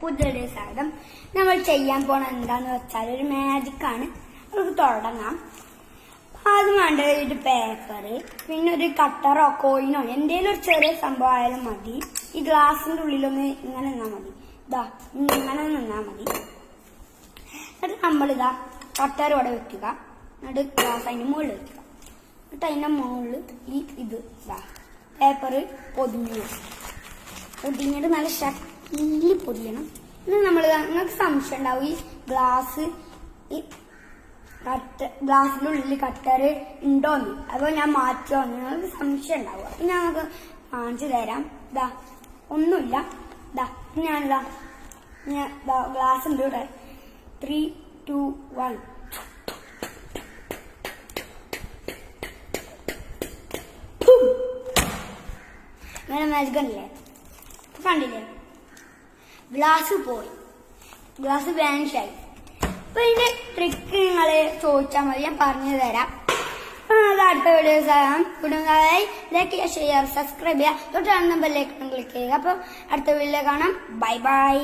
പുതിയ സാധനം നമ്മൾ ചെയ്യാൻ പോണ എന്താന്ന് വെച്ചാൽ ഒരു മാജിക് ആണ്. നമുക്ക് തുടങ്ങാം. ആദ്യം വേണ്ടത് ഒരു പേപ്പറ്, പിന്നെ ഒരു കട്ടറോ കോയിനോ എന്തെങ്കിലും ഒരു ചെറിയ സംഭവം ആയാലും മതി. ഈ ഗ്ലാസിന്റെ ഉള്ളിലൊന്ന് ഇങ്ങനെ നിന്നാ മതി. ഇതാ ഇങ്ങനെ നിന്നാ മതി. എന്നിട്ട് നമ്മളിതാ കട്ടർ ഇവിടെ വെക്കുക. എന്നിട്ട് ഗ്ലാസ് അതിന്റെ മുകളിൽ വെക്കുക. എന്നിട്ട് അതിന്റെ മുകളിൽ ഇത് ഇതാ പേപ്പറ് പൊതിഞ്ഞിട്ട് നല്ല ശക്തിയിൽ പൊതിയണം. എന്നിട്ട് നിങ്ങൾക്ക് സംശയം ഉണ്ടാവും, ഈ ഗ്ലാസിന്റെ ഉള്ളിൽ കട്ടർ ഉണ്ടോന്ന്, അതോ ഞാൻ മാറ്റുമോന്ന് നിങ്ങൾക്ക് സംശയം ഉണ്ടാവും. അപ്പൊ ഞങ്ങൾക്ക് കാണിച്ചു തരാം. ഇതാ ഒന്നുമില്ല. ഞാനിതാ ഗ്ലാസ് ഉണ്ട് ഇവിടെ. 3, 2, 1 അങ്ങനെ മാജിക് അല്ലേ, കണ്ടില്ലേ? ഗ്ലാസ് പോയി, ഗ്ലാസ് വാനിഷായി. അപ്പൊ ഇതിന്റെ ട്രിക്ക് നിങ്ങള് ചോദിച്ചാൽ മതി, ഞാൻ പറഞ്ഞു തരാം. അത് അടുത്ത വീഡിയോസ് ലൈക്ക് ചെയ്യുക, ഷെയർ, സബ്സ്ക്രൈബ് ചെയ്യുക, തൊട്ട് ബെല്ലൈക്കൺ ക്ലിക്ക് ചെയ്യുക. അപ്പൊ അടുത്ത വീഡിയോ കാണാം. Bye bye.